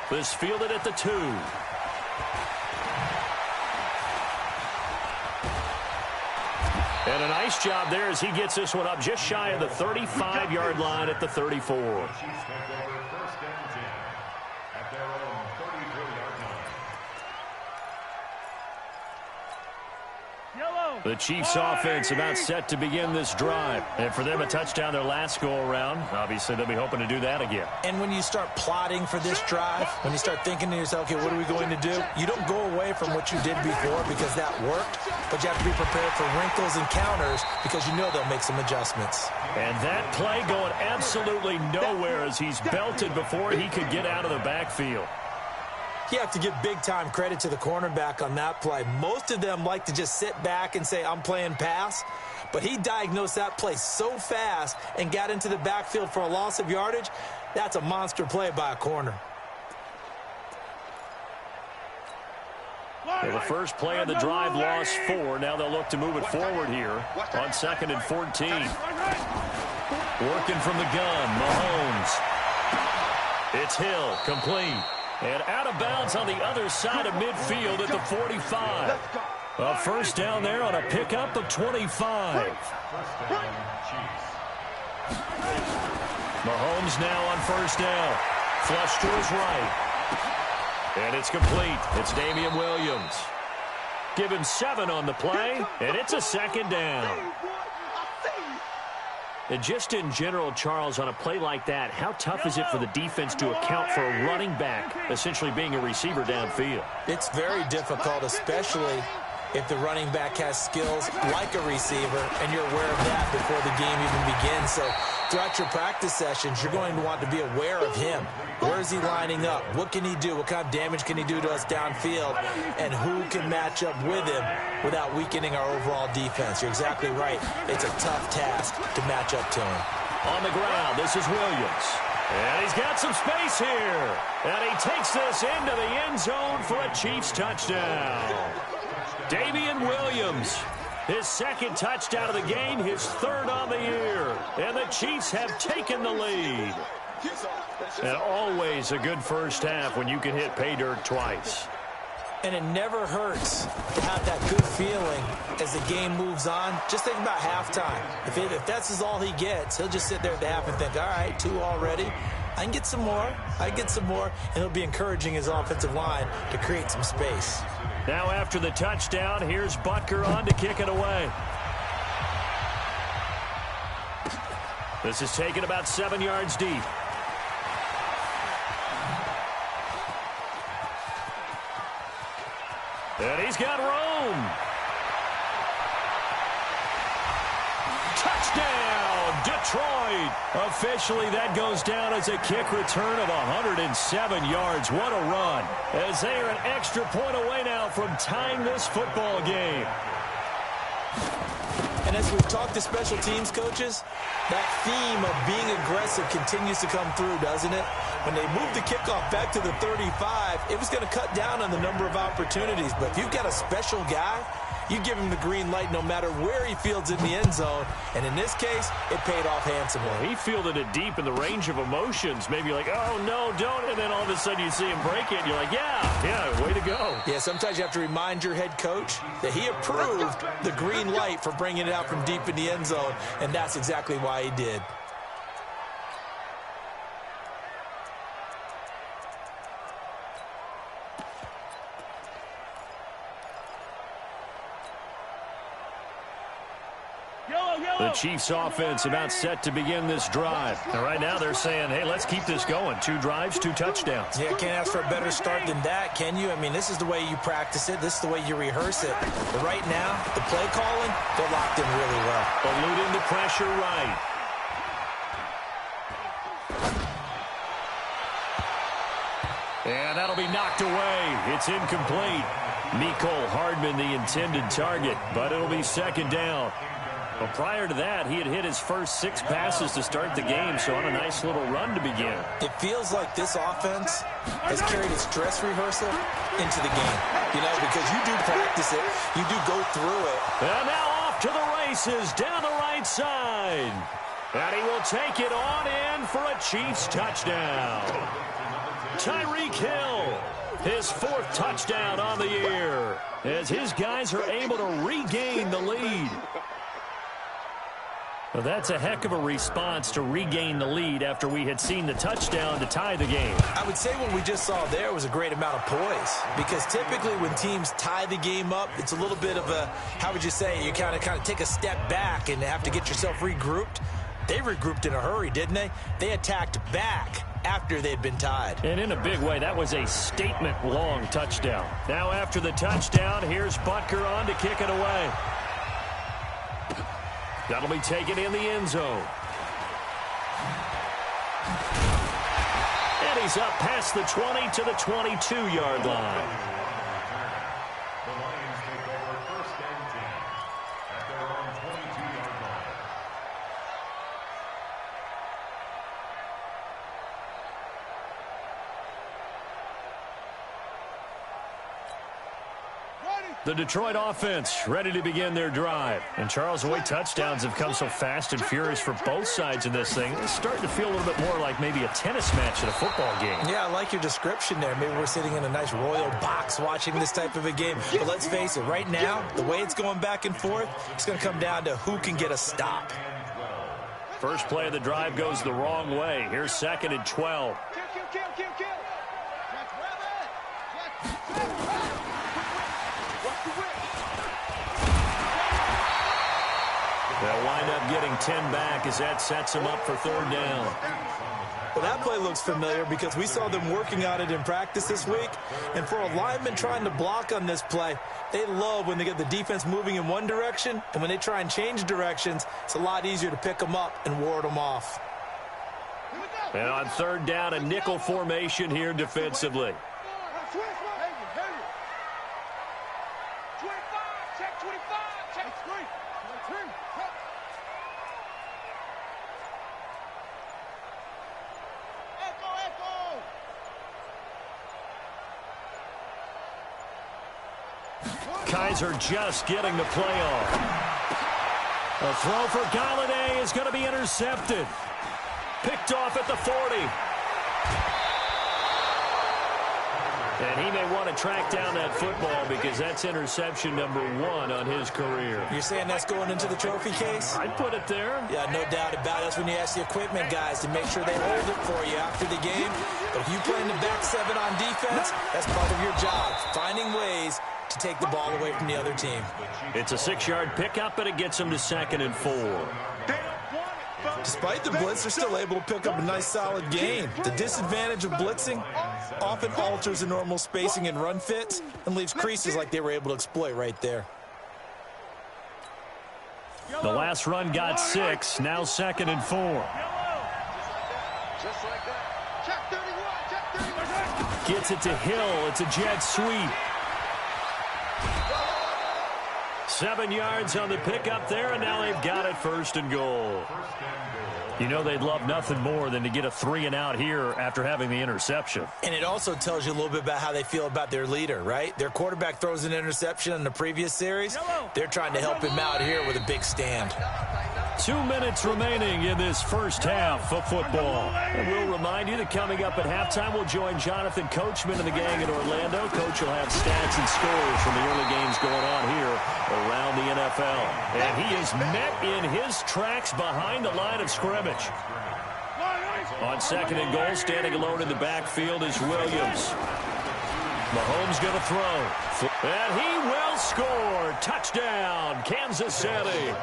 This fielded at the 2. And a nice job there as he gets this one up just shy of the 35-yard line at the 34. The Chiefs offense about set to begin this drive. And for them, a touchdown their last go-around. Obviously, they'll be hoping to do that again. And when you start plotting for this drive, when you start thinking to yourself, okay, what are we going to do? You don't go away from what you did before because that worked, but you have to be prepared for wrinkles and counters because you know they'll make some adjustments. And that play going absolutely nowhere as he's belted before he could get out of the backfield. You have to give big-time credit to the cornerback on that play. Most of them like to just sit back and say, I'm playing pass. But he diagnosed that play so fast and got into the backfield for a loss of yardage. That's a monster play by a corner. Well, the first play of the drive lost 4. Now they'll look to move it forward here on 2nd and 14. Working from the gun, Mahomes. It's Hill, complete. And out of bounds on the other side of midfield at the 45. A first down there on a pickup of 25. Mahomes now on first down. Flush to his right. And it's complete. It's Damian Williams. Give him 7 on the play, and it's a 2nd down. And just in general, Charles, on a play like that, how tough is it for the defense to account for a running back essentially being a receiver downfield? It's very difficult, especially if the running back has skills like a receiver, and you're aware of that before the game even begins. So throughout your practice sessions, you're going to want to be aware of him. Where is he lining up? What can he do? What kind of damage can he do to us downfield? And who can match up with him without weakening our overall defense? You're exactly right. It's a tough task to match up to him. On the ground, this is Williams. And he's got some space here. And he takes this into the end zone for a Chiefs touchdown. Damian Williams, his 2nd touchdown of the game, his 3rd on the year. And the Chiefs have taken the lead. And always a good first half when you can hit pay dirt twice. And it never hurts to have that good feeling as the game moves on. Just think about halftime. If that's all he gets, he'll just sit there at the half and think, all right, 2 already. I can get some more. I can get some more. And he'll be encouraging his offensive line to create some space. Now after the touchdown, here's Butker on to kick it away. This is taken about 7 yards deep. And he's got room. Touchdown, Detroit. Officially, that goes down as a kick return of 107 yards. What a run. As they are an extra point away now from tying this football game. And as we've talked to special teams coaches, that theme of being aggressive continues to come through, doesn't it? When they moved the kickoff back to the 35, it was going to cut down on the number of opportunities. But if you've got a special guy, you give him the green light no matter where he fields in the end zone. And in this case, it paid off handsomely. Well, he fielded it deep in the range of emotions. Maybe like, oh, no, don't. And then all of a sudden you see him break it. And you're like, yeah, way to go. Yeah, sometimes you have to remind your head coach that he approved the green light for bringing it out from deep in the end zone. And that's exactly why he did. The Chiefs offense about set to begin this drive. And right now they're saying, hey, let's keep this going. 2 drives, 2 touchdowns. Yeah, can't ask for a better start than that, can you? I mean, this is the way you practice it. This is the way you rehearse it. But right now, the play calling, they're locked in really well. Eluding the pressure right. And that'll be knocked away. It's incomplete. Mecole Hardman, the intended target, but it'll be 2nd down. Well, prior to that, he had hit his first 6 passes to start the game, so on a nice little run to begin. It feels like this offense has carried its dress rehearsal into the game. You know, because you do practice it, you do go through it. And now off to the races down the right side. And he will take it on in for a Chiefs touchdown. Tyreek Hill, his 4th touchdown on the year, as his guys are able to regain the lead. Well, that's a heck of a response to regain the lead after we had seen the touchdown to tie the game. I would say what we just saw there was a great amount of poise, because typically when teams tie the game up, it's a little bit of a, how would you say, you kind of take a step back and have to get yourself regrouped. They regrouped in a hurry, didn't they? They attacked back after they'd been tied. And in a big way, that was a statement-long touchdown. Now after the touchdown, here's Butker on to kick it away. That'll be taken in the end zone. And he's up past the 20 to the 22-yard line. The Lions take over 1st and 10 at their own 22-yard line. The Detroit offense ready to begin their drive. And Charles, the way touchdowns have come so fast and furious for both sides of this thing, it's starting to feel a little bit more like maybe a tennis match at a football game. Yeah, I like your description there. Maybe we're sitting in a nice royal box watching this type of a game. But let's face it, right now, the way it's going back and forth, it's going to come down to who can get a stop. First play of the drive goes the wrong way. Here's 2nd and 12. They'll wind up getting 10 back as that sets them up for 3rd down. Well, that play looks familiar because we saw them working on it in practice this week. And for a lineman trying to block on this play, they love when they get the defense moving in one direction. And when they try and change directions, it's a lot easier to pick them up and ward them off. And on 3rd down, a nickel formation here defensively. Kaiser just getting the play off. A throw for Galladay is going to be intercepted. Picked off at the 40. And he may want to track down that football because that's interception number 1 on his career. You're saying that's going into the trophy case? I'd put it there. Yeah, no doubt about it. That's when you ask the equipment guys to make sure they hold it for you after the game. But if you play in the back 7 on defense, that's part of your job, finding ways to take the ball away from the other team. It's a 6-yard pickup, and it gets them to 2nd and 4. Despite the blitz, they're still able to pick up a nice solid gain. The disadvantage of blitzing often alters the normal spacing and run fits and leaves creases like they were able to exploit right there. The last run got 6, now 2nd and 4. Gets it to Hill. It's a jet sweep. 7 yards on the pickup there, and now they've got it 1st and goal. You know they'd love nothing more than to get a 3-and-out here after having the interception. And it also tells you a little bit about how they feel about their leader, right? Their quarterback throws an interception in the previous series. They're trying to help him out here with a big stand. 2 minutes remaining in this first half of football. And we'll remind you that coming up at halftime, we'll join Jonathan Coachman and the gang in Orlando. Coach will have stats and scores from the early games going on here around the NFL. And he is met in his tracks behind the line of scrimmage. On 2nd and goal, standing alone in the backfield is Williams. Mahomes going to throw. And he will score. Touchdown, Kansas City.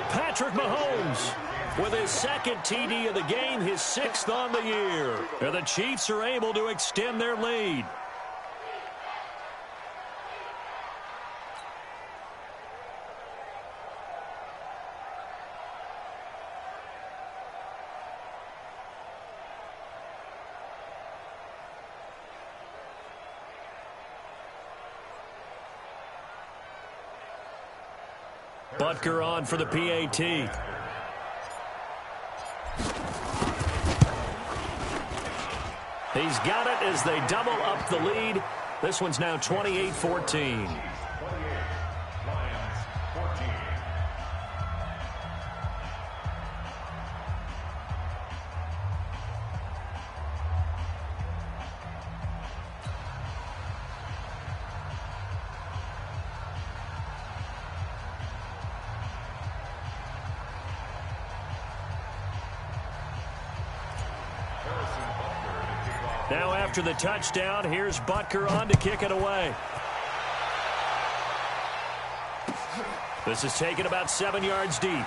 Patrick Mahomes with his 2nd TD of the game, his 6th on the year. And the Chiefs are able to extend their lead. Butker on for the PAT. He's got it as they double up the lead. This one's now 28-14. Now after the touchdown, here's Butker on to kick it away. This is taken about 7 yards deep.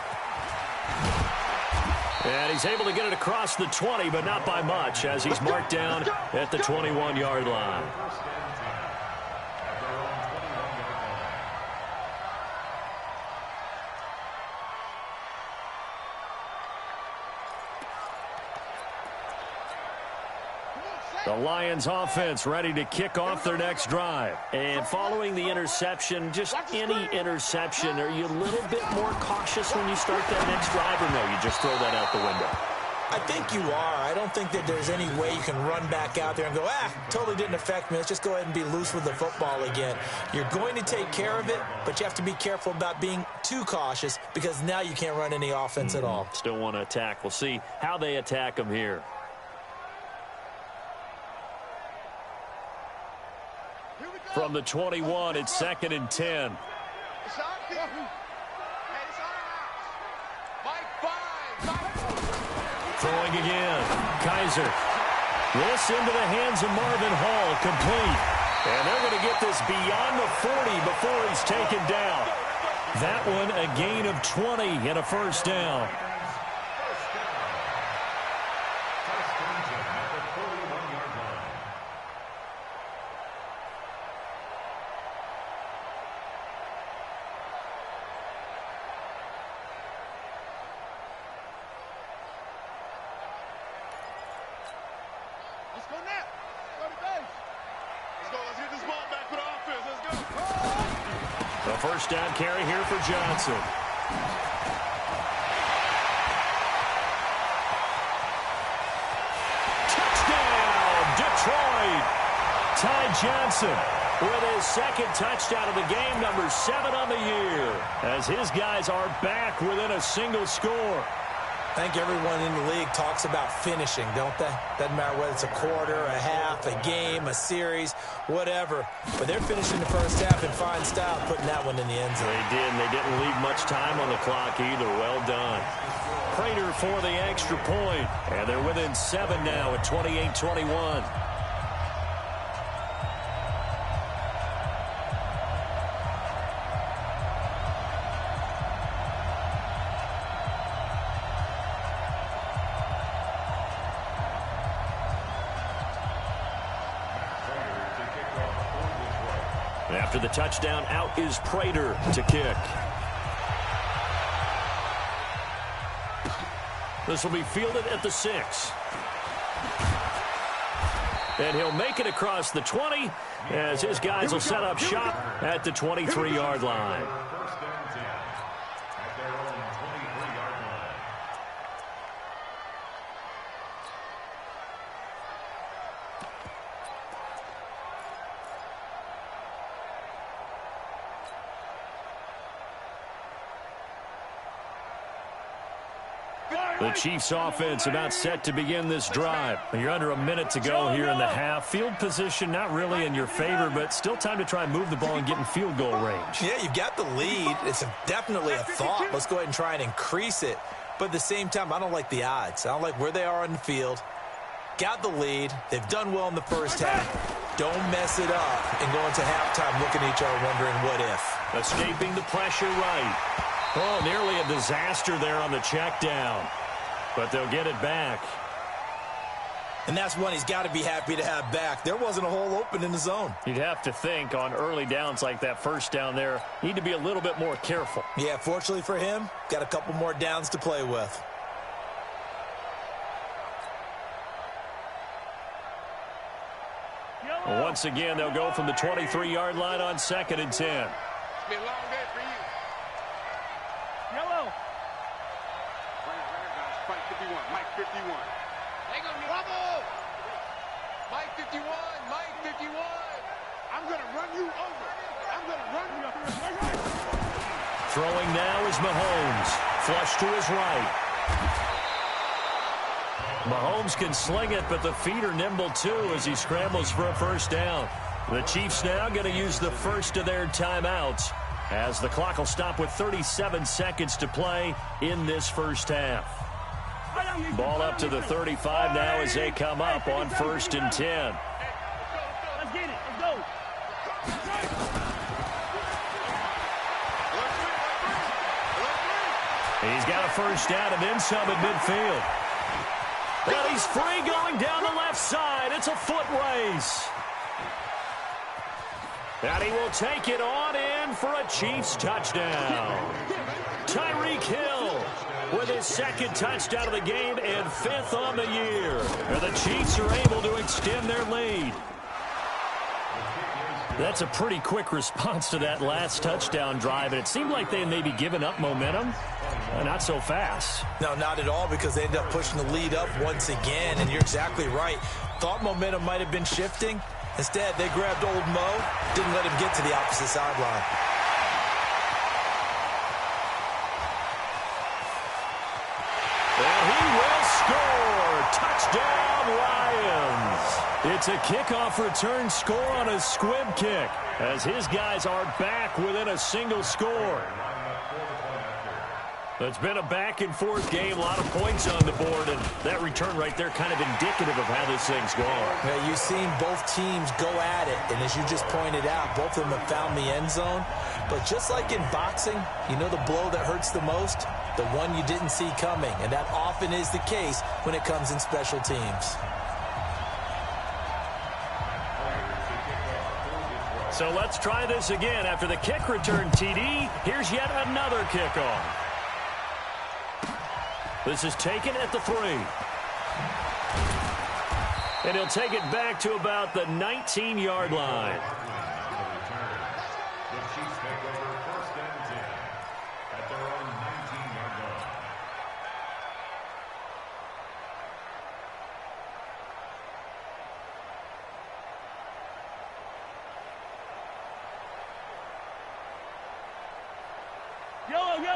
And he's able to get it across the 20, but not by much, as he's marked down at the 21-yard line. The Lions offense ready to kick off their next drive. And following the interception, just any interception, are you a little bit more cautious when you start that next drive, or no, you just throw that out the window? I think you are. I don't think that there's any way you can run back out there and go, totally didn't affect me. Let's just go ahead and be loose with the football again. You're going to take care of it, but you have to be careful about being too cautious because now you can't run any offense at all. Still want to attack. We'll see how they attack them here. From the 21, it's 2nd and 10. Throwing again. Kaiser. This into the hands of Marvin Hall. Complete. And they're going to get this beyond the 40 before he's taken down. That one a gain of 20 and a first down. First down carry here for Johnson. Touchdown, Detroit! Ty Johnson with his second touchdown of the game, number 7 on the year, as his guys are back within a single score. I think everyone in the league talks about finishing, don't they? Doesn't matter whether it's a quarter, a half, a game, a series, whatever. But they're finishing the first half in fine style, putting that one in the end zone. They did, and they didn't leave much time on the clock either. Well done. Prater for the extra point, and they're within 7 now at 28-21. After the touchdown, out is Prater to kick. This will be fielded at the 6. And he'll make it across the 20 as his guys will set up shop at the 23-yard line. The Chiefs offense about set to begin this drive. You're under a minute to go here in the half. Field position not really in your favor, but still time to try and move the ball and get in field goal range. Yeah, you've got the lead. It's definitely a thought. Let's go ahead and try and increase it. But at the same time, I don't like the odds. I don't like where they are on the field. Got the lead. They've done well in the first half. Don't mess it up and go into halftime looking at each other wondering what if. Escaping the pressure right. Oh, nearly a disaster there on the check down. But they'll get it back. And that's one he's got to be happy to have back. There wasn't a hole open in the zone. You'd have to think on early downs like that first down there, need to be a little bit more careful. Yeah, fortunately for him, got a couple more downs to play with. Once again, they'll go from the 23-yard line on 2nd and 10. It's been a long day for you. Yellow. Mike 51. Mike 51. Hang on, Bravo. Mike 51. Mike 51. I'm going to run you over. I'm going to run you over. Throwing now is Mahomes. Flush to his right. Mahomes can sling it, but the feet are nimble too as he scrambles for a first down. The Chiefs now going to use the first of their timeouts as the clock will stop with 37 seconds to play in this first half. Ball up to the 35 now as they come up on 1st and 10. Let's get it. Let's go. He's got a first down and then some at midfield. And he's free going down the left side. It's a foot race. And he will take it on in for a Chiefs touchdown. Tyreek Hill with his 2nd touchdown of the game and 5th on the year. And the Chiefs are able to extend their lead. That's a pretty quick response to that last touchdown drive. And it seemed like they may be giving up momentum. Not so fast. No, not at all, because they ended up pushing the lead up once again. And you're exactly right. Thought momentum might have been shifting. Instead, they grabbed old Mo, didn't let him get to the opposite sideline. And he will score. Touchdown, Lions. It's a kickoff return score on a squib kick, as his guys are back within a single score. It's been a back-and-forth game, a lot of points on the board, and that return right there kind of indicative of how this thing's going. Yeah, you've seen both teams go at it, and as you just pointed out, both of them have found the end zone. But just like in boxing, you know the blow that hurts the most? The one you didn't see coming, and that often is the case when it comes in special teams. So let's try this again. After the kick return TD, here's yet another kickoff. This is taken at the 3. And he'll take it back to about the 19-yard line. The Chiefs take over 1st and 10 at their own 19-yard line.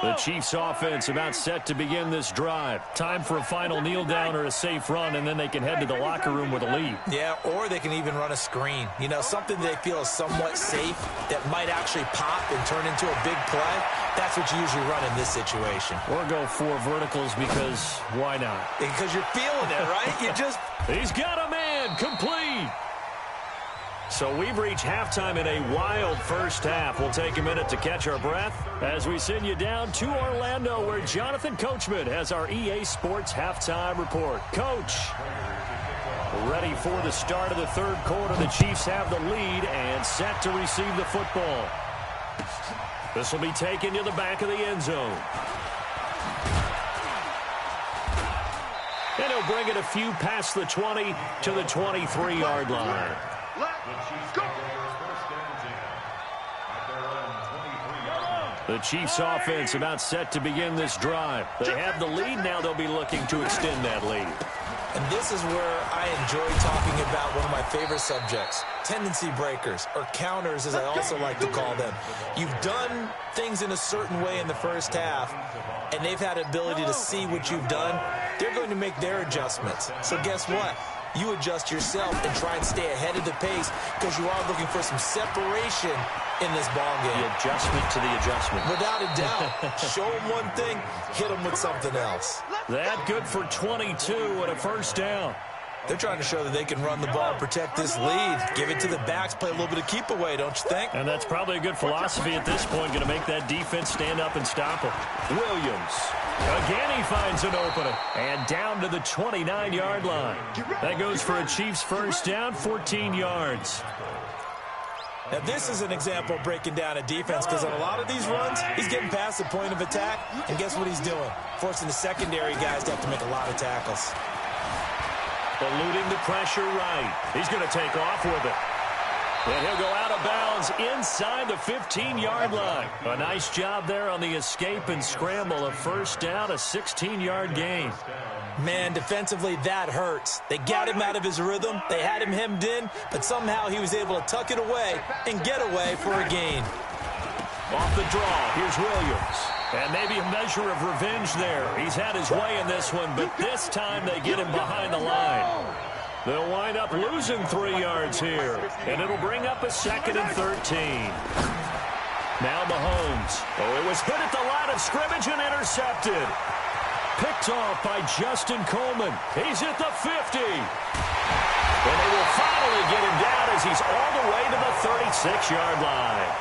The Chiefs offense about set to begin this drive. Time for a final kneel down or a safe run, and then they can head to the locker room with a lead. Yeah, or they can even run a screen. You know, something they feel is somewhat safe that might actually pop and turn into a big play. That's what you usually run in this situation. Or go 4 verticals because why not? Because you're feeling it, right? You just... He's got a man. Complete. So we've reached halftime in a wild first half. We'll take a minute to catch our breath as we send you down to Orlando, where Jonathan Coachman has our EA Sports halftime report. Coach, ready for the start of the 3rd quarter. The Chiefs have the lead and set to receive the football. This will be taken to the back of the end zone. And he'll bring it a few past the 20 to the 23-yard line. The Chiefs offense about set to begin this drive. They have the lead. Now they'll be looking to extend that lead. And this is where I enjoy talking about one of my favorite subjects, tendency breakers, or counters as I also like to call them. You've done things in a certain way in the first half, and they've had the ability to see what you've done. They're going to make their adjustments. So guess what? You adjust yourself and try and stay ahead of the pace, because you are looking for some separation in this ball game. The adjustment to the adjustment. Without a doubt. Show them one thing, hit them with something else. That good for 22 and a first down. They're trying to show that they can run the ball and protect this lead. Give it to the backs, play a little bit of keep away, don't you think? And that's probably a good philosophy at this point, going to make that defense stand up and stop him. Williams. Again, he finds an opening. And down to the 29-yard line. That goes for a Chiefs first down, 14 yards. Now, this is an example of breaking down a defense, because on a lot of these runs, he's getting past the point of attack, and guess what he's doing? Forcing the secondary guys to have to make a lot of tackles. Eluding the pressure right. He's going to take off with it. And he'll go out of bounds inside the 15-yard line. A nice job there on the escape and scramble. A first down, a 16-yard gain. Man, defensively, that hurts. They got him out of his rhythm. They had him hemmed in, but somehow he was able to tuck it away and get away for a gain. Off the draw, here's Williams. And maybe a measure of revenge there. He's had his way in this one, but this time they get him behind the line. They'll wind up losing 3 yards here, and it'll bring up a 2nd and 13. Now Mahomes. Oh, it was hit at the line of scrimmage and intercepted. picked off by Justin Coleman. He's at the 50. And they will finally get him down as he's all the way to the 36-yard line.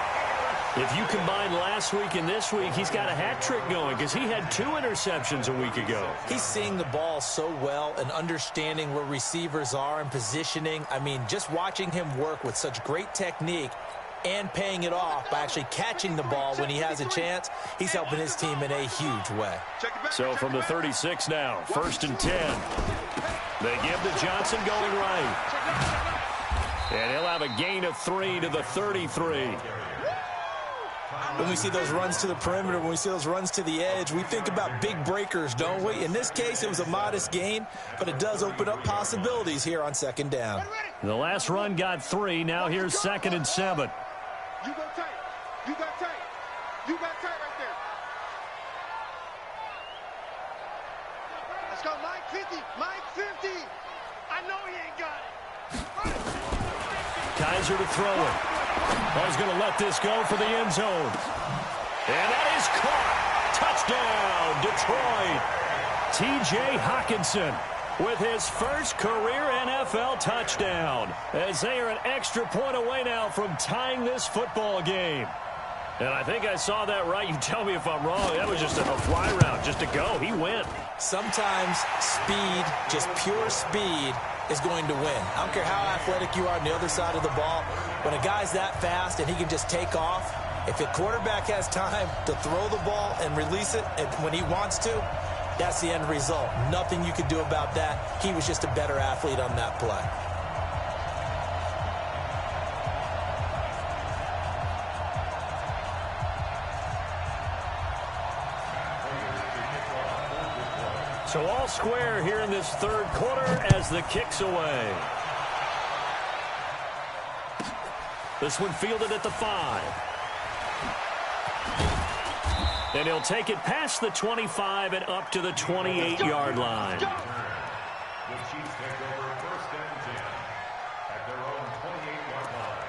If you combine last week and this week, he's got a hat trick going because he had 2 interceptions a week ago. He's seeing the ball so well and understanding where receivers are and positioning. I mean, just watching him work with such great technique and paying it off by actually catching the ball when he has a chance, he's helping his team in a huge way. So from the 36 now, 1st and 10. They give to Johnson going right. And he'll have a gain of 3 to the 33. When we see those runs to the perimeter, when we see those runs to the edge, we think about big breakers, don't we? In this case, it was a modest gain, but it does open up possibilities here on 2nd down. The last run got 3. Now here's 2nd and 7. You go tight. You got tight. You got tight right there. Let's go, Mike 50. Mike 50. I know he ain't got it. Kaiser to throw it. Oh, he's going to let this go for the end zone. And that is caught. Touchdown, Detroit. T.J. Hockenson with his first career NFL touchdown, as they are an extra point away now from tying this football game. And I think I saw that right. You tell me if I'm wrong. That was just a fly route, just to go. He went. Sometimes speed, just pure speed, is going to win. I don't care how athletic you are on the other side of the ball. When a guy's that fast and he can just take off, if a quarterback has time to throw the ball and release it when he wants to, that's the end result. Nothing you could do about that. He was just a better athlete on that play. So all square here in this 3rd quarter as the kick's away. This one fielded at the 5. And he'll take it past the 25 and up to the 28-yard line. The Chiefs take over 1st and 10 at their own 28-yard line.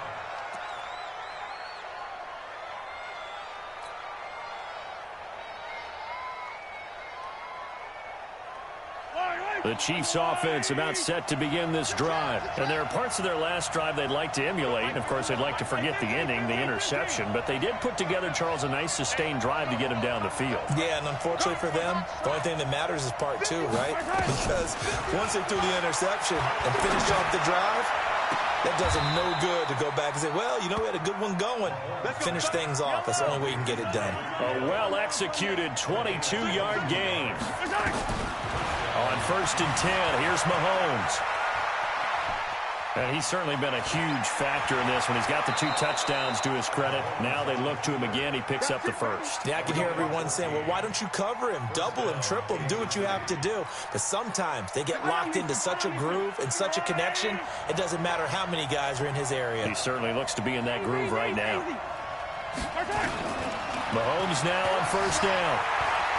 The Chiefs offense about set to begin this drive. And there are parts of their last drive they'd like to emulate. And, of course, they'd like to forget the ending, the interception. But they did put together, Charles, a nice sustained drive to get him down the field. Yeah, and unfortunately for them, the only thing that matters is part 2, right? Because once they threw the interception and finished off the drive, that does them no good to go back and say, well, you know, we had a good one going. Finish things off. That's the only way you can get it done. A well-executed 22-yard gain. On 1st and 10, here's Mahomes. And he's certainly been a huge factor in this when he's got the 2 touchdowns to his credit. Now they look to him again. He picks up the 1st. Yeah, I can hear everyone saying, well, why don't you cover him, double him, triple him, do what you have to do. But sometimes they get locked into such a groove and such a connection, it doesn't matter how many guys are in his area. He certainly looks to be in that groove right now. Mahomes now on 1st down.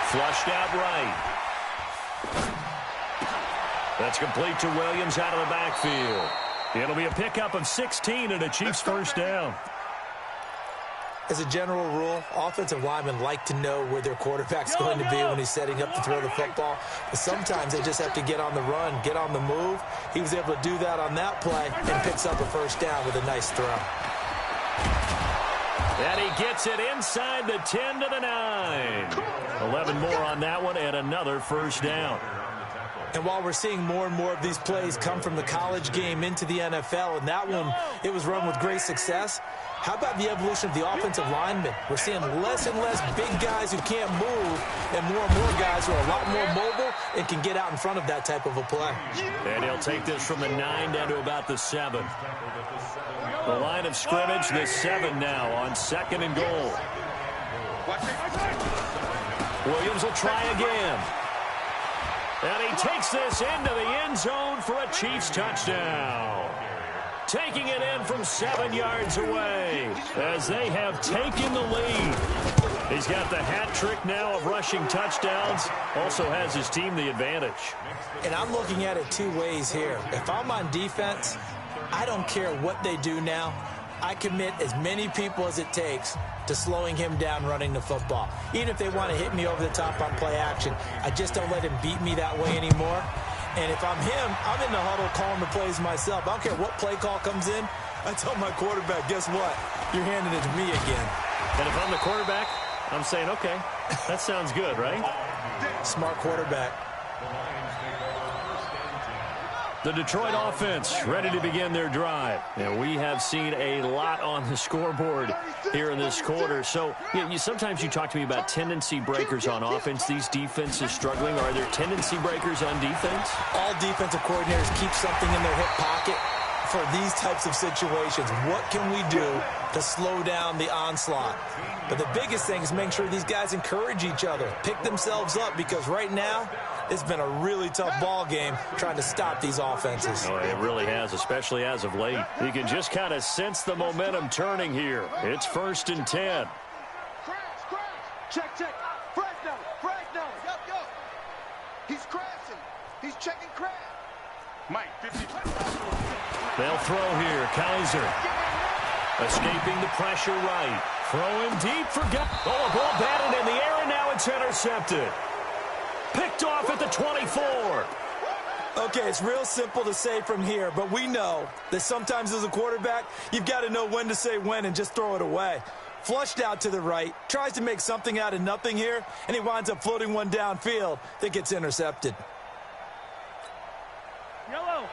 Flushed out right. That's complete to Williams out of the backfield. It'll be a pickup of 16 and a Chiefs 1st down. As a general rule, offensive linemen like to know where their quarterback's going to be when he's setting up to throw the football. But sometimes they just have to get on the run, get on the move. He was able to do that on that play and picks up a 1st down with a nice throw. And he gets it inside the 10 to the 9. 11 more on that one and another 1st down. And while we're seeing more and more of these plays come from the college game into the NFL, and that one, it was run with great success, how about the evolution of the offensive linemen? We're seeing less and less big guys who can't move and more guys who are a lot more mobile and can get out in front of that type of a play. And he'll take this from the 9 down to about the 7. The line of scrimmage, the 7 now on 2nd and goal. Williams will try again. And he takes this into the end zone for a Chiefs touchdown. Taking it in from 7 yards away as they have taken the lead. He's got the hat trick now of rushing touchdowns. Also has his team the advantage. And I'm looking at it 2 ways here. If I'm on defense, I don't care what they do now. I commit as many people as it takes to slowing him down running the football. Even if they want to hit me over the top on play action, I just don't let him beat me that way anymore. And if I'm him, I'm in the huddle calling the plays myself. I don't care what play call comes in. I tell my quarterback, guess what? You're handing it to me again. And if I'm the quarterback, I'm saying, okay, that sounds good, right? Smart quarterback. The Detroit offense ready to begin their drive. And we have seen a lot on the scoreboard here in this quarter. So sometimes you talk to me about tendency breakers on offense. These defenses struggling. Are there tendency breakers on defense? All defensive coordinators keep something in their hip pocket for these types of situations. What can we do to slow down the onslaught? But the biggest thing is make sure these guys encourage each other, pick themselves up, because right now it's been a really tough ball game trying to stop these offenses. Oh, it really has, especially as of late. You can just kind of sense the momentum turning here. It's 1st and 10. Check. Fresh now. Yo. He's crashing. He's checking crash. Mike, 50. They'll throw here. Kaiser escaping the pressure right. Throw him deep for a ball batted in the air, and now it's intercepted. Picked off at the 24. Okay, it's real simple to say from here, but we know that sometimes as a quarterback, you've got to know when to say when and just throw it away. Flushed out to the right, tries to make something out of nothing here, and he winds up floating one downfield that gets intercepted.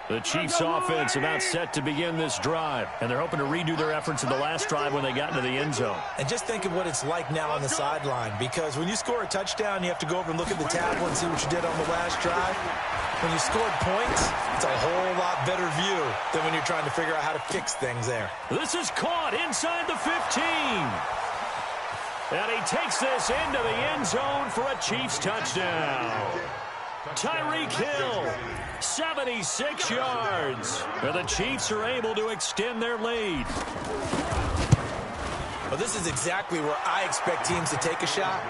The Chiefs offense about set to begin this drive, and they're hoping to redo their efforts in the last drive when they got into the end zone. And just think of what it's like now on the sideline, because when you score a touchdown, you have to go over and look at the tablet and see what you did on the last drive. When you scored points, it's a whole lot better view than when you're trying to figure out how to fix things there. This is caught inside the 15. And he takes this into the end zone for a Chiefs touchdown. Tyreek Hill, 76 yards. And the Chiefs are able to extend their lead. Well, this is exactly where I expect teams to take a shot.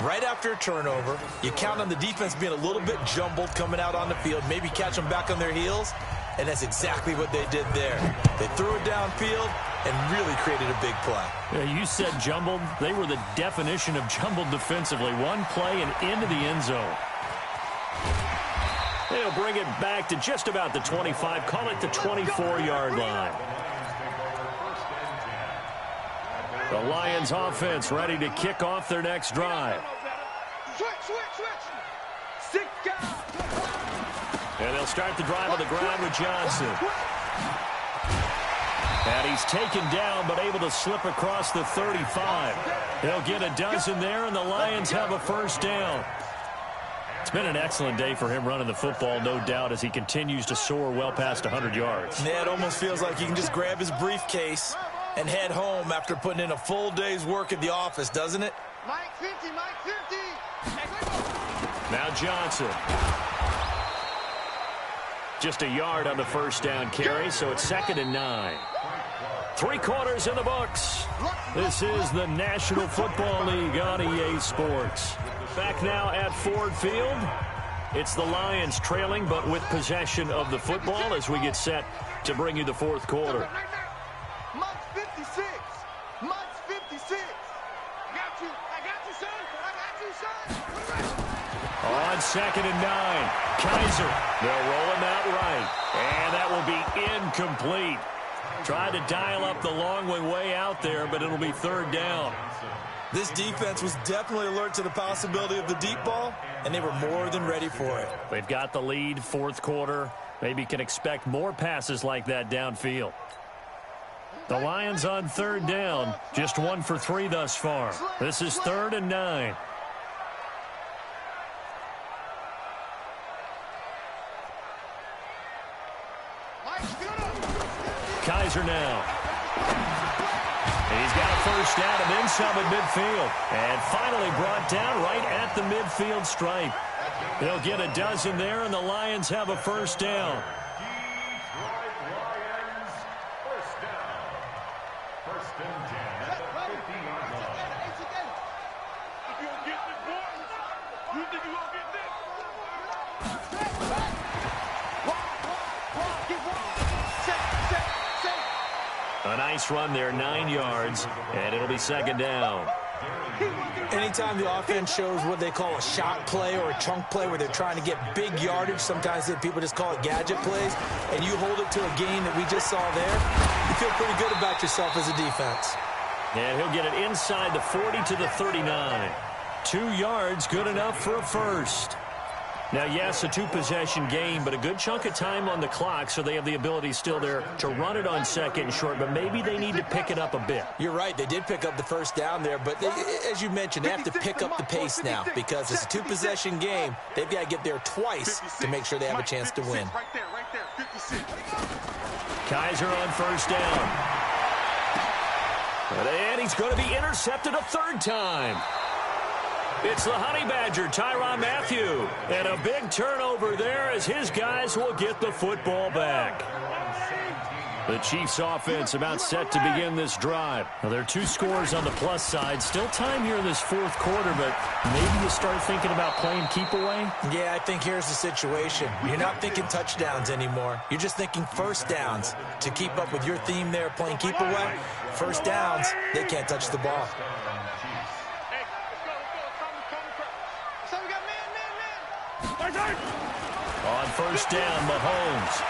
Right after a turnover, you count on the defense being a little bit jumbled coming out on the field, maybe catch them back on their heels, and that's exactly what they did there. They threw it downfield and really created a big play. Yeah, you said jumbled. They were the definition of jumbled defensively. One play and into the end zone. They'll bring it back to just about the 25. Call it the 24-yard line. The Lions offense ready to kick off their next drive. Switch. 6 guys. And they'll start the drive on the ground with Johnson. And he's taken down but able to slip across the 35. They'll get a dozen there, and the Lions have a first down. It's been an excellent day for him running the football, no doubt, as he continues to soar well past 100 yards. Yeah, it almost feels like he can just grab his briefcase and head home after putting in a full day's work at the office, doesn't it? Mike 50. Now Johnson. Just a yard on the first down carry, so it's 2nd and 9. 3 quarters in the books. This is the National Football League on EA Sports. Back now at Ford Field. It's the Lions trailing, but with possession of the football as we get set to bring you the fourth quarter. Mike's 56. Mike's 56. I got you, son. On 2nd and 9, Kaiser. They'll roll him out right. And that will be incomplete. Tried to dial up the long way out there, but it'll be 3rd down. This defense was definitely alert to the possibility of the deep ball, and they were more than ready for it. They've got the lead, 4th quarter. Maybe can expect more passes like that downfield. The Lions on 3rd down, just 1 for 3 thus far. This is 3rd and 9. Kaiser now. He's got a first down and then some at midfield. And finally brought down right at the midfield stripe. They'll get a dozen there, and the Lions have a first down. A nice run there, 9 yards, and it'll be second down. Anytime the offense shows what they call a shot play or a chunk play where they're trying to get big yardage, sometimes people just call it gadget plays, and you hold it to a gain that we just saw there, you feel pretty good about yourself as a defense. And he'll get it inside the 40 to the 39. 2 yards, good enough for a first. Now, yes, a 2-possession game, but a good chunk of time on the clock, so they have the ability still there to run it on second and short, but maybe they need to pick it up a bit. You're right. They did pick up the first down there, but as you mentioned, they have to pick up the pace now because it's a 2-possession game. They've got to get there twice to make sure they have a chance to win. Right there, 56. Kaiser on first down. And he's going to be intercepted a third time. It's the Honey Badger, Tyrann Mathieu. And a big turnover there as his guys will get the football back. The Chiefs offense about set to begin this drive. Now, there are 2 scores on the plus side. Still time here in this fourth quarter, but maybe you start thinking about playing keep away? Yeah, I think here's the situation. You're not thinking touchdowns anymore. You're just thinking first downs. To keep up with your theme there, playing keep away, first downs, they can't touch the ball. On first down, Mahomes.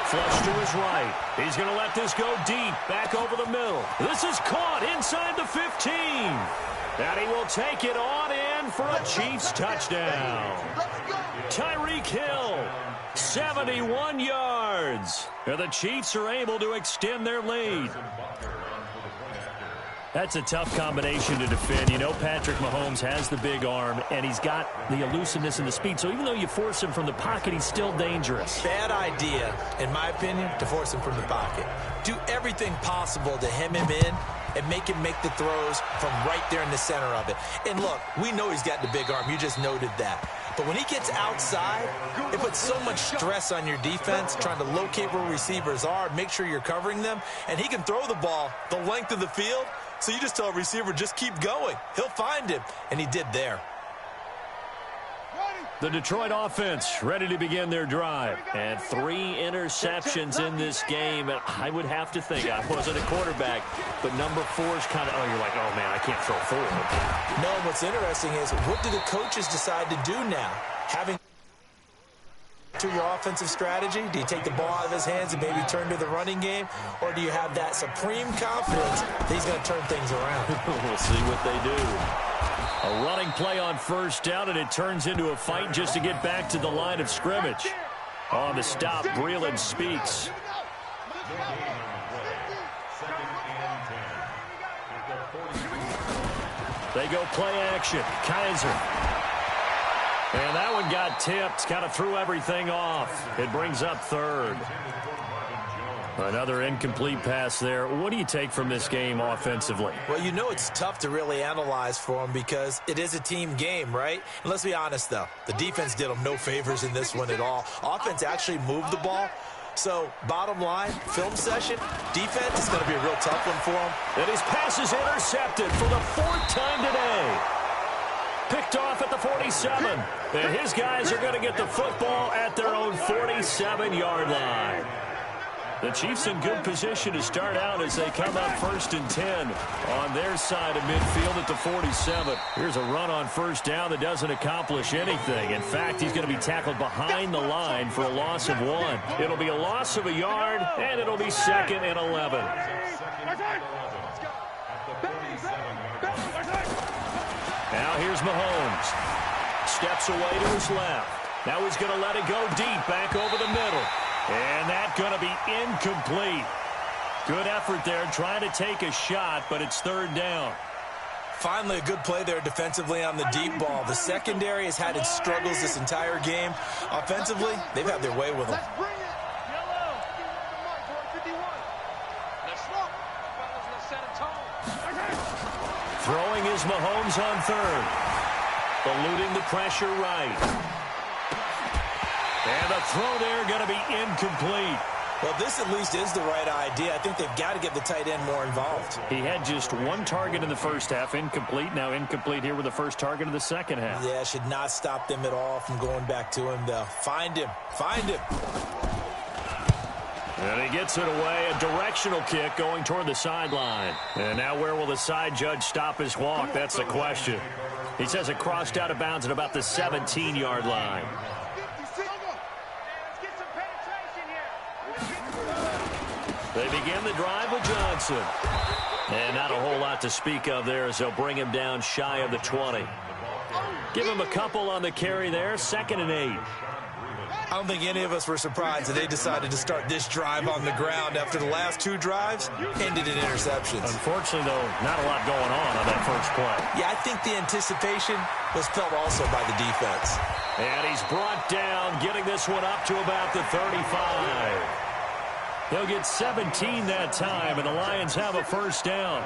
Flush to his right. He's going to let this go deep, back over the middle. This is caught inside the 15. And he will take it on in for a Chiefs touchdown. Tyreek Hill, 71 yards. And the Chiefs are able to extend their lead. That's a tough combination to defend. You know, Patrick Mahomes has the big arm, and he's got the elusiveness and the speed. So even though you force him from the pocket, he's still dangerous. Bad idea, in my opinion, to force him from the pocket. Do everything possible to hem him in and make him make the throws from right there in the center of it. And look, we know he's got the big arm. You just noted that. But when he gets outside, it puts so much stress on your defense, trying to locate where receivers are, make sure you're covering them, and he can throw the ball the length of the field. So you just tell a receiver, just keep going. He'll find him, and he did there. The Detroit offense ready to begin their drive. And 3 interceptions in this game. And I would have to think, I wasn't a quarterback, but number 4 is kind of, you're like, oh, man, I can't throw 4. No, what's interesting is, what do the coaches decide to do now? Having to your offensive strategy? Do you take the ball out of his hands and maybe turn to the running game? Or do you have that supreme confidence that he's going to turn things around? We'll see what they do. A running play on first down, and it turns into a fight just to get back to the line of scrimmage. On the stop, Breeland speaks. They go play action. Kaiser. And that one got tipped, kind of threw everything off. It brings up third. Another incomplete pass there. What do you take from this game offensively? Well, you know it's tough to really analyze for them because it is a team game, right? And let's be honest, though. The defense did them no favors in this one at all. Offense actually moved the ball. So, bottom line, film session, defense is going to be a real tough one for them. And his pass is intercepted for the 4th time today. Picked off at the 47. And his guys are going to get the football at their own 47-yard line. The Chiefs in good position to start out as they come up 1st and 10 on their side of midfield at the 47. Here's a run on first down that doesn't accomplish anything. In fact, he's going to be tackled behind the line for a loss of 1. It'll be a loss of a yard, and it'll be 2nd and 11. Now here's Mahomes. Steps away to his left. Now he's going to let it go deep back over the middle. And that's going to be incomplete. Good effort there trying to take a shot, but it's 3rd down. Finally, a good play there defensively on the deep ball. The secondary has had its struggles this entire game. Offensively, they've had their way with them. Throwing is Mahomes on 3rd. Eluding the pressure right. And the throw there going to be incomplete. Well, this at least is the right idea. I think they've got to get the tight end more involved. He had just 1 target in the first half, incomplete. Now incomplete here with the first target of the second half. Yeah, should not stop them at all from going back to him, though. Find him. Find him. And he he gets it away. A directional kick going toward the sideline. And now where will the side judge stop his walk? That's the question. He says it crossed out of bounds at about the 17-yard line. They begin the drive with Johnson. And not a whole lot to speak of there as they'll bring him down shy of the 20. Give him a couple on the carry there. 2nd and 8. I don't think any of us were surprised that they decided to start this drive on the ground after the last 2 drives ended in interceptions. Unfortunately, though, not a lot going on that first play. Yeah, I think the anticipation was felt also by the defense. And he's brought down, getting this one up to about the 35. He'll get 17 that time, and the Lions have a first down.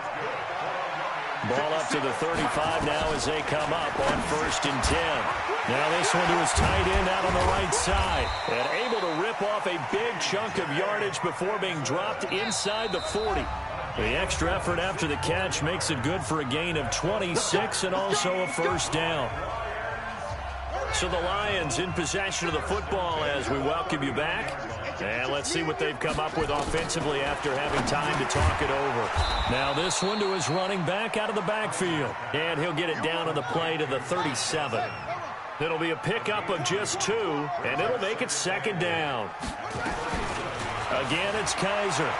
Ball up to the 35 now as they come up on 1st and 10. Now this one to his tight end out on the right side. And able to rip off a big chunk of yardage before being dropped inside the 40. The extra effort after the catch makes it good for a gain of 26 and also a first down. So the Lions in possession of the football as we welcome you back. And let's see what they've come up with offensively after having time to talk it over. Now this one to his running back out of the backfield. And he'll get it down on the play to the 37. It'll be a pickup of just 2, and it'll make it 2nd down. Again, it's Kaiser.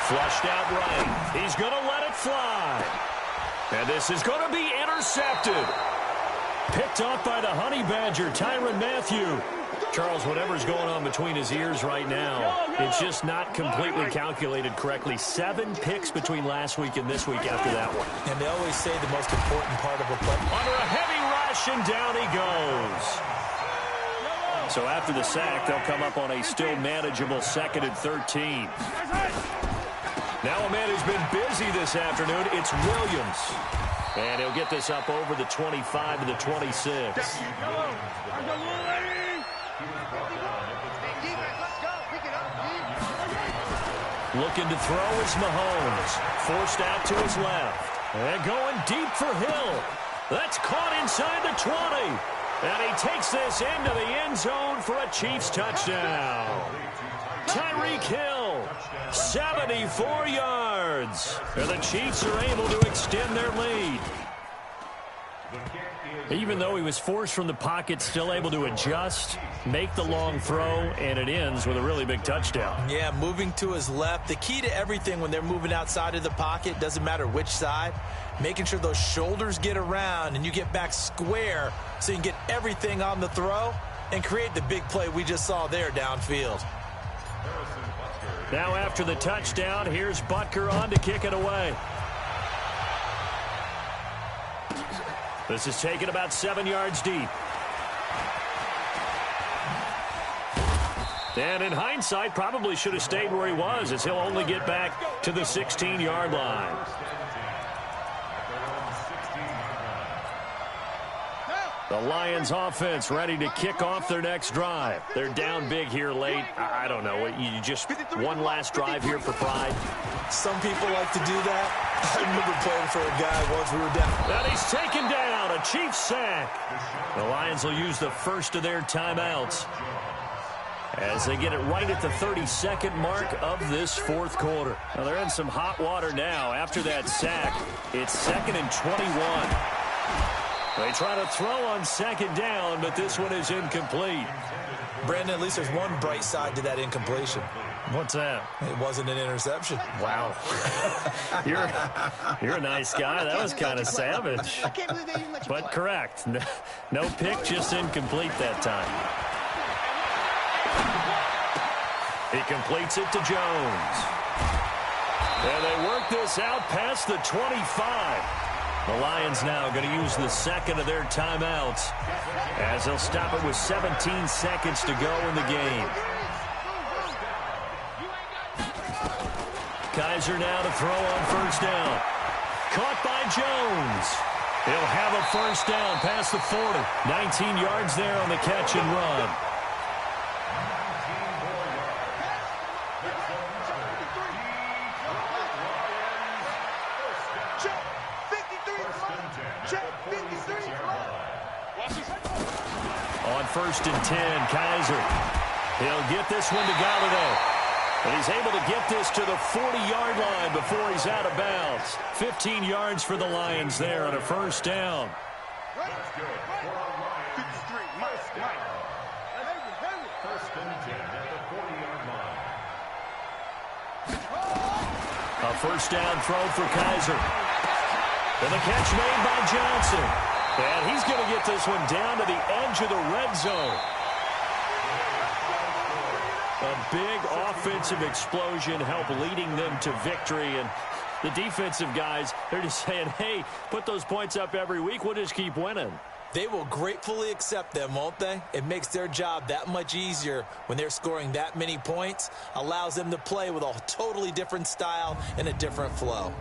Flushed out right. He's going to let it fly. And this is going to be intercepted. Picked off by the Honey Badger, Tyrann Mathieu. Charles, whatever's going on between his ears right now, it's just not completely calculated correctly. 7 picks between last week and this week after that one. And they always say the most important part of a play. Under a heavy rush, and down he goes. So after the sack, they'll come up on a still manageable 2nd and 13. Now a man who's been busy this afternoon, it's Williams. And he'll get this up over the 25 to the 26. Looking to throw is Mahomes. Forced out to his left. And going deep for Hill. That's caught inside the 20. And he takes this into the end zone for a Chiefs touchdown. Tyreek Hill, 74 yards. And the Chiefs are able to extend their lead. Even though he was forced from the pocket, still able to adjust, make the long throw, and it ends with a really big touchdown. Yeah, moving to his left. The key to everything when they're moving outside of the pocket, doesn't matter which side, making sure those shoulders get around and you get back square so you can get everything on the throw and create the big play we just saw there downfield. Now after the touchdown, here's Butker on to kick it away. This is taken about 7 yards deep. And in hindsight, probably should have stayed where he was, as he'll only get back to the 16-yard line. The Lions offense ready to kick off their next drive. They're down big here late. I don't know. You just one last drive here for pride. Some people like to do that. I remember playing for a guy once we were down. And he's taken down. A Chiefs sack. The Lions will use the first of their timeouts as they get it right at the 32nd mark of this 4th quarter. Now they're in some hot water now. After that sack, it's 2nd and 21. They try to throw on 2nd down, but this one is incomplete. Brandon, at least there's one bright side to that incompletion. What's that? It wasn't an interception. Wow. You're a nice guy. That was kind of savage. But correct. No pick, just incomplete that time. He completes it to Jones. And they work this out past the 25. The Lions now going to use the 2nd of their timeouts as they'll stop it with 17 seconds to go in the game. Kaiser now to throw on 1st down. Caught by Jones. He'll have a 1st down past the 40. 19 yards there on the catch and run. On 1st and 10, Kaiser. He'll get this one to Galladay. And he's able to get this to the 40-yard line before he's out of bounds. 15 yards for the Lions there on a first down. That's good. For our Lions, first and 10 at the 40-yard line. A first down throw for Kaiser. And the catch made by Johnson. And he's going to get this one down to the edge of the red zone. A big offensive explosion helped leading them to victory. And the defensive guys, they're just saying, hey, put those points up every week. We'll just keep winning. They will gratefully accept them, won't they? It makes their job that much easier when they're scoring that many points. Allows them to play with a totally different style and a different flow.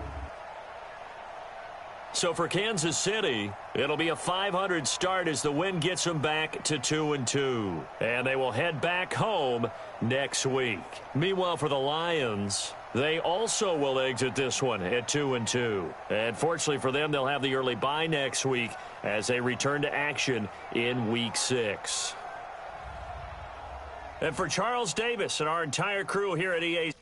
So for Kansas City, it'll be a 500 start as the win gets them back to 2-2. And they will head back home next week. Meanwhile, for the Lions, they also will exit this one at 2-2. And fortunately for them, they'll have the early bye next week as they return to action in Week 6. And for Charles Davis and our entire crew here at EA